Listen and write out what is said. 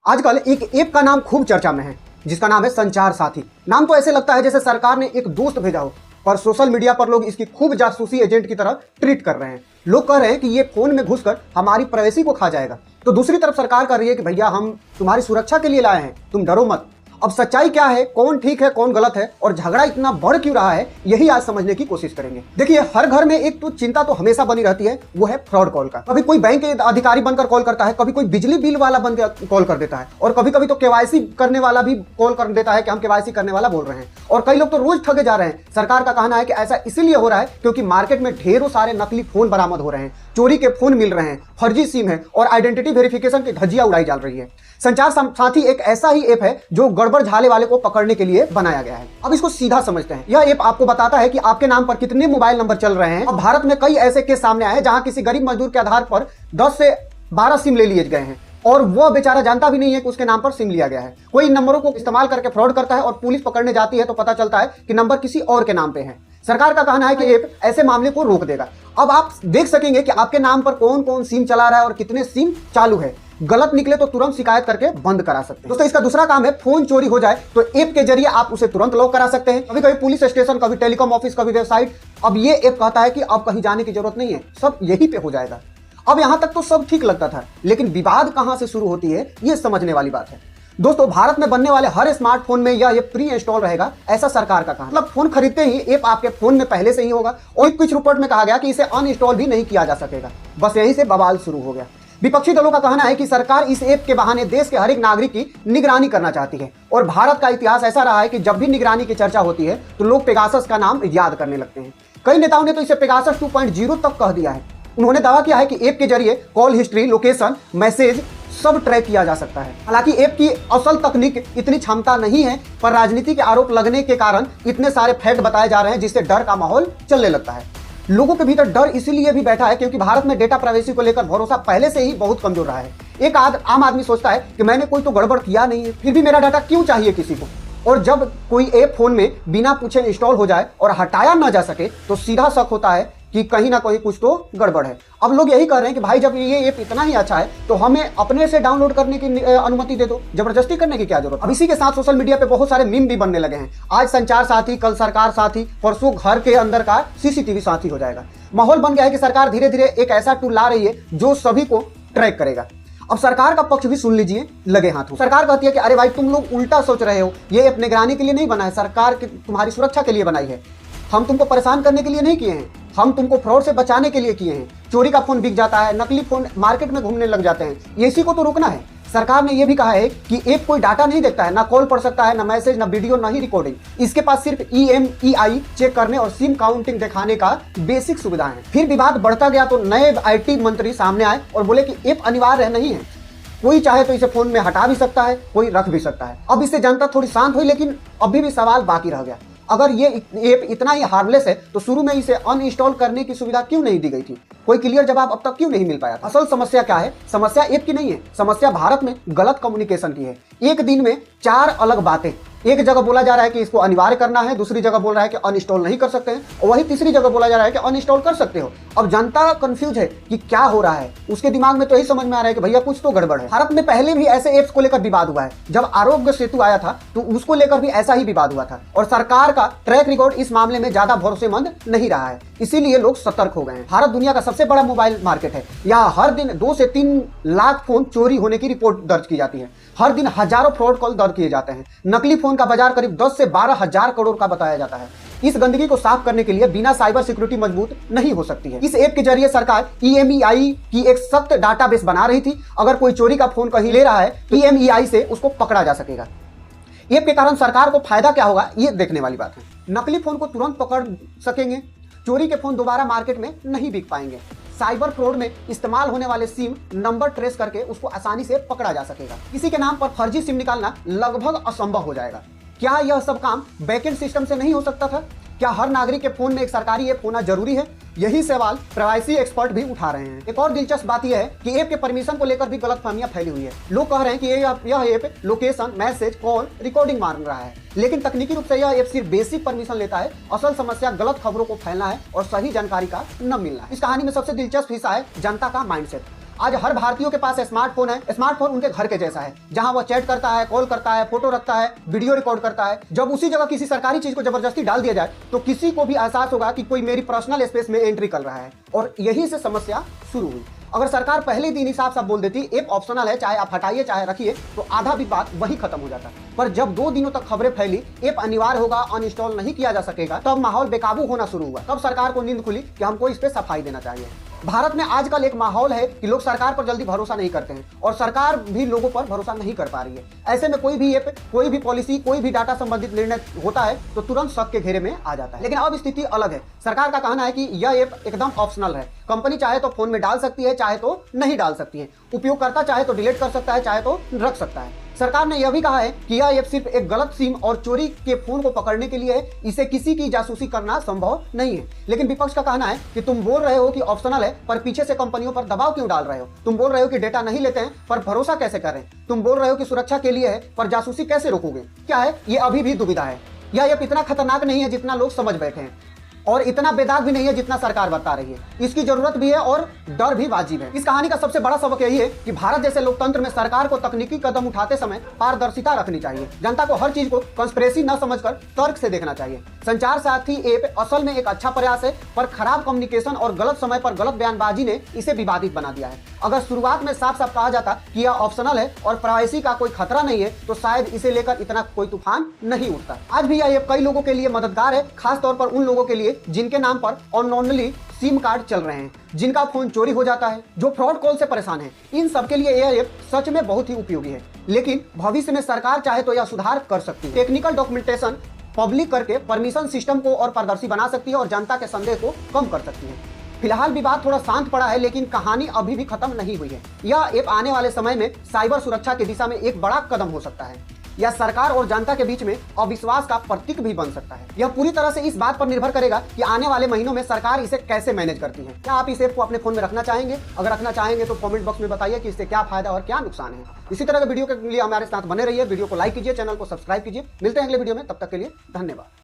आजकल एक ऐप का नाम खूब चर्चा में है जिसका नाम है संचार साथी। नाम तो ऐसे लगता है जैसे सरकार ने एक दोस्त भेजा हो, पर सोशल मीडिया पर लोग इसकी खूब जासूसी एजेंट की तरह ट्रीट कर रहे हैं। लोग कह रहे हैं कि ये फोन में घुसकर हमारी प्राइवेसी को खा जाएगा, तो दूसरी तरफ सरकार कह रही है कि भैया हम तुम्हारी सुरक्षा के लिए लाए हैं, तुम डरो मत। अब सच्चाई क्या है, कौन ठीक है कौन गलत है और झगड़ा इतना बढ़ क्यों रहा है, यही आज समझने की कोशिश करेंगे। देखिए, हर घर में एक तो चिंता तो हमेशा बनी रहती है, वो है फ्रॉड कॉल का। कभी कोई बैंक के अधिकारी बनकर कॉल करता है, कभी कोई बिजली बिल वाला बनकर कॉल कर देता है, और कभी कभी तो केवाईसी करने वाला भी कॉल कर देता है कि हम केवाईसी करने वाला बोल रहे हैं। और कई लोग तो रोज ठगे जा रहे हैं। सरकार का कहना है कि ऐसा इसलिए हो रहा है क्योंकि मार्केट में ढेरों सारे नकली फोन बरामद हो रहे हैं, चोरी के फोन मिल रहे हैं, फर्जी सिम है और आइडेंटिटी वेरिफिकेशन की धज्जियां उड़ाई जा रही है। संचार साथी एक ऐसा ही ऐप है जो गड़बड़ झाले वाले को पकड़ने के लिए बनाया गया है। अब इसको सीधा समझते हैं। यह ऐप आपको बताता है कि आपके नाम पर कितने मोबाइल नंबर चल रहे हैं। अब भारत में कई ऐसे केस सामने आए हैं जहां किसी गरीब मजदूर के आधार पर 10 से 12 सिम ले लिए गए हैं और वो बेचारा जानता भी नहीं है कि उसके नाम पर सिम लिया गया है। कोई इन नंबरों को इस्तेमाल करके फ्रॉड करता है और पुलिस पकड़ने जाती है तो पता चलता है कि नंबर किसी और के नाम पे है। सरकार का कहना है कि ऐप ऐसे मामले को रोक देगा। अब आप देख सकेंगे कि आपके नाम पर कौन कौन सिम चला रहा है और कितने सिम चालू है। गलत निकले तो तुरंत शिकायत करके बंद करा सकते हैं। दोस्तों, इसका दूसरा काम है, फोन चोरी हो जाए तो ऐप के जरिए आप उसे तुरंत लॉक करा सकते हैं। कभी कभी पुलिस स्टेशन, कभी टेलीकॉम ऑफिस, कभी वेबसाइट। अब ये ऐप कहता है कि अब कहीं जाने की जरूरत नहीं है, सब यहीं पे हो जाएगा। अब यहां तक तो सब ठीक लगता था, लेकिन विवाद कहां से शुरू होती है ये समझने वाली बात है। दोस्तों, भारत में बनने वाले हर स्मार्टफोन में यह ऐप प्री इंस्टॉल रहेगा, ऐसा सरकार का कहना। मतलब फोन खरीदते ही ऐप आपके फोन में पहले से ही होगा। और कुछ रिपोर्ट में कहा गया कि इसे अनइंस्टॉल भी नहीं किया जा सकेगा। बस यहीं से बवाल शुरू हो गया। विपक्षी दलों का कहना है कि सरकार इस ऐप के बहाने देश के हर एक नागरिक की निगरानी करना चाहती है। और भारत का इतिहास ऐसा रहा है कि जब भी निगरानी की चर्चा होती है तो लोग पेगासस का नाम याद करने लगते हैं। कई नेताओं ने तो इसे पेगासस 2.0 तक कह दिया है। उन्होंने दावा किया है कि ऐप के जरिए कॉल हिस्ट्री, लोकेशन, मैसेज सब ट्रैक किया जा सकता है। हालांकि ऐप की असल तकनीक इतनी क्षमता नहीं है, पर राजनीति के आरोप लगने के कारण इतने सारे फैक्ट बताए जा रहे हैं जिससे डर का माहौल चलने लगता है। लोगों के भीतर डर इसलिए भी बैठा है क्योंकि भारत में डेटा प्राइवेसी को लेकर भरोसा पहले से ही बहुत कमजोर रहा है। एक आम आदमी सोचता है कि मैंने कोई तो गड़बड़ किया नहीं है, फिर भी मेरा डाटा क्यों चाहिए किसी को। और जब कोई ऐप फोन में बिना पूछे इंस्टॉल हो जाए और हटाया ना जा सके तो सीधा शक होता है कि कहीं ना कहीं कुछ तो गड़बड़ है। अब लोग यही कह रहे हैं कि भाई जब ये ऐप इतना ही अच्छा है तो हमें अपने से डाउनलोड करने की अनुमति दे दो, जबरदस्ती करने की क्या जरूरत। अब इसी के साथ सोशल मीडिया पे बहुत सारे मीम भी बनने लगे हैं। आज संचार साथी, कल सरकार साथी, परसों घर के अंदर का सीसीटीवी साथी हो जाएगा। माहौल बन गया है कि सरकार धीरे धीरे एक ऐसा टूल ला रही है जो सभी को ट्रैक करेगा। अब सरकार का पक्ष भी सुन लीजिए लगे हाथों। सरकार कहती है कि अरे भाई तुम लोग उल्टा सोच रहे हो, ये ऐप निगरानी के लिए नहीं बना है, सरकार की तुम्हारी सुरक्षा के लिए बनाई है। हम तुमको परेशान करने के लिए नहीं किए हैं, हम तुमको फ्रॉड से बचाने के लिए किए हैं। चोरी का फोन बिक जाता है, नकली फोन मार्केट में घूमने लग जाते हैं, इसी को तो रोकना है। सरकार ने यह भी कहा है कि ऐप कोई डाटा नहीं देखता है, ना कॉल पढ़ सकता है, ना मैसेज, ना वीडियो, ना ही रिकॉर्डिंग। इसके पास सिर्फ EMEI चेक करने और सिम काउंटिंग दिखाने का बेसिक सुविधा है। फिर विवाद बढ़ता गया तो नए IT मंत्री सामने आए और बोले कि ऐप अनिवार्य नहीं है, कोई चाहे तो इसे फोन में हटा भी सकता है, कोई रख भी सकता है। अब इससे जनता थोड़ी शांत हुई, लेकिन अभी भी सवाल बाकी रह गया। अगर ये ऐप इतना ही हार्मलेस है तो शुरू में इसे अनइंस्टॉल करने की सुविधा क्यों नहीं दी गई थी? कोई क्लियर जवाब अब तक क्यों नहीं मिल पाया था? असल समस्या क्या है? समस्या ऐप की नहीं है, समस्या भारत में गलत कम्युनिकेशन की है। एक दिन में 4 अलग बातें, एक जगह बोला जा रहा है कि इसको अनिवार्य करना है, दूसरी जगह बोल रहा है कि अनइंस्टॉल नहीं कर सकते हैं, और वही तीसरी जगह बोला जा रहा है कि अनइंस्टॉल कर सकते हो। अब जनता कंफ्यूज है कि क्या हो रहा है। उसके दिमाग में तो यही समझ में आ रहा है कि भैया कुछ तो गड़बड़ है। भारत में पहले भी ऐसे ऐप्स को लेकर विवाद हुआ है। जब आरोग्य सेतु आया था तो उसको लेकर भी ऐसा ही विवाद हुआ था, और सरकार का ट्रैक रिकॉर्ड इस मामले में ज्यादा भरोसेमंद नहीं रहा है, इसीलिए लोग सतर्क हो गए हैं। भारत दुनिया का सबसे बड़ा मोबाइल मार्केट है। यहाँ हर दिन 2 से 3 लाख फोन चोरी होने की रिपोर्ट दर्ज की जाती है। हर दिन हजारों फ्रॉड कॉल दर्ज किए जाते हैं। नकली फोन का बाजार करीब 10 से 12 हजार करोड़ का बताया जाता है। इस गंदगी को साफ करने के लिए बिना साइबर सिक्योरिटी मजबूत नहीं हो सकती है। इस ऐप के जरिए सरकार EMEI की एक सख्त डाटाबेस बना रही थी। अगर कोई चोरी का फोन कहीं ले रहा है तो EMEI से उसको पकड़ा जा सकेगा। ऐप के कारण सरकार को फायदा क्या होगा, ये देखने वाली बात है। नकली फोन को तुरंत पकड़ सकेंगे, चोरी के फोन दोबारा मार्केट में नहीं बिक पाएंगे। साइबर फ्रॉड में इस्तेमाल होने वाले सिम नंबर ट्रेस करके उसको आसानी से पकड़ा जा सकेगा। किसी के नाम पर फर्जी सिम निकालना लगभग असंभव हो जाएगा। क्या यह सब काम बैकएंड सिस्टम से नहीं हो सकता था? क्या हर नागरिक के फोन में एक सरकारी ऐप होना जरूरी है? यही सवाल प्राइवेसी एक्सपर्ट भी उठा रहे हैं। एक और दिलचस्प बात यह है कि ऐप के परमिशन को लेकर भी गलतफहमियां फैली हुई है। लोग कह रहे हैं कि यह app location, message, call, recording मांग रहा है, लेकिन तकनीकी रूप से यह ऐप सिर्फ बेसिक परमिशन लेता है। असल समस्या गलत खबरों को फैलना है और सही जानकारी का न मिलना है। इस कहानी में सबसे दिलचस्प हिस्सा है जनता का माइंडसेट। आज हर भारतीयों के पास स्मार्टफोन है। स्मार्टफोन उनके घर के जैसा है, जहां वह चैट करता है, कॉल करता है, फोटो रखता है, वीडियो रिकॉर्ड करता है। जब उसी जगह किसी सरकारी चीज को जबरदस्ती डाल दिया जाए तो किसी को भी एहसास होगा कि कोई मेरी पर्सनल स्पेस में एंट्री कर रहा है, और यही से समस्या शुरू हुई। अगर सरकार पहले दिन ही साफ साफ बोल देती ऐप ऑप्शनल है, चाहे आप हटाइए चाहे रखिए, तो आधा भी बात वही खत्म हो जाता। पर जब 2 दिनों तक खबरें फैली ऐप अनिवार्य होगा, अनइंस्टॉल नहीं किया जा सकेगा, तब माहौल बेकाबू होना शुरू हुआ। तब सरकार को नींद खुली कि हमको इस पे सफाई देना चाहिए। भारत में आजकल एक माहौल है कि लोग सरकार पर जल्दी भरोसा नहीं करते हैं, और सरकार भी लोगों पर भरोसा नहीं कर पा रही है। ऐसे में कोई भी ऐप, कोई भी पॉलिसी, कोई भी डाटा संबंधित निर्णय होता है तो तुरंत शक के घेरे में आ जाता है। लेकिन अब स्थिति अलग है। सरकार का कहना है कि यह ऐप एकदम ऑप्शनल है। कंपनी चाहे तो फोन में डाल सकती है, चाहे तो नहीं डाल सकती है। उपयोगकर्ता चाहे तो डिलीट कर सकता है, चाहे तो रख सकता है। सरकार ने यह भी कहा है कि यह ऐप सिर्फ एक गलत सिम और चोरी के फोन को पकड़ने के लिए है, इसे किसी की जासूसी करना संभव नहीं है। लेकिन विपक्ष का कहना है कि तुम बोल रहे हो कि ऑप्शनल है, पर पीछे से कंपनियों पर दबाव क्यों डाल रहे हो? तुम बोल रहे हो कि डेटा नहीं लेते हैं, पर भरोसा कैसे कर रहे हैं? तुम बोल रहे हो कि सुरक्षा के लिए है, पर जासूसी कैसे रोकोगे? क्या है, ये अभी भी दुविधा है। यह ऐप इतना खतरनाक नहीं है जितना लोग समझ बैठे हैं, और इतना बेदाग भी नहीं है जितना सरकार बता रही है। इसकी जरूरत भी है और डर भी वाजिब है। इस कहानी का सबसे बड़ा सबक यही है कि भारत जैसे लोकतंत्र में सरकार को तकनीकी कदम उठाते समय पारदर्शिता रखनी चाहिए। जनता को हर चीज को कंस्पिरेसी न समझकर तर्क से देखना चाहिए। संचार साथी ऐप असल में एक अच्छा प्रयास है, पर खराब कम्युनिकेशन और गलत समय पर गलत बयानबाजी ने इसे विवादित बना दिया है। अगर शुरुआत में साफ साफ कहा जाता कि यह ऑप्शनल है और प्राइवेसी का कोई खतरा नहीं है, तो शायद इसे लेकर इतना कोई तूफान नहीं उठता। आज भी यह ऐप कई लोगों के लिए मददगार है, खासतौर पर उन लोगों के लिए जिनके नाम पर अननोनली सिम कार्ड चल रहे हैं, जिनका फोन चोरी हो जाता है, जो फ्रॉड कॉल से परेशान है। इन सबके लिए यह ऐप सच में बहुत ही उपयोगी है। लेकिन भविष्य में सरकार चाहे तो यह सुधार कर सकती है। टेक्निकल डॉक्यूमेंटेशन पब्लिक करके परमिशन सिस्टम को और पारदर्शी बना सकती है और जनता के संदेह को कम कर सकती है। फिलहाल विवाद थोड़ा शांत पड़ा है, लेकिन कहानी अभी भी खत्म नहीं हुई है। यह ऐप आने वाले समय में साइबर सुरक्षा की दिशा में एक बड़ा कदम हो सकता है। यह सरकार और जनता के बीच में अविश्वास का प्रतीक भी बन सकता है। यह पूरी तरह से इस बात पर निर्भर करेगा कि आने वाले महीनों में सरकार इसे कैसे मैनेज करती है। क्या आप इस ऐप को अपने फोन में रखना चाहेंगे? अगर रखना चाहेंगे तो कमेंट बॉक्स में बताइए कि इससे क्या फायदा और क्या नुकसान है। इसी तरह के वीडियो के लिए हमारे साथ बने रहिए। वीडियो को लाइक कीजिए, चैनल को सब्सक्राइब कीजिए। मिलते हैं अगले वीडियो में, तब तक के लिए धन्यवाद।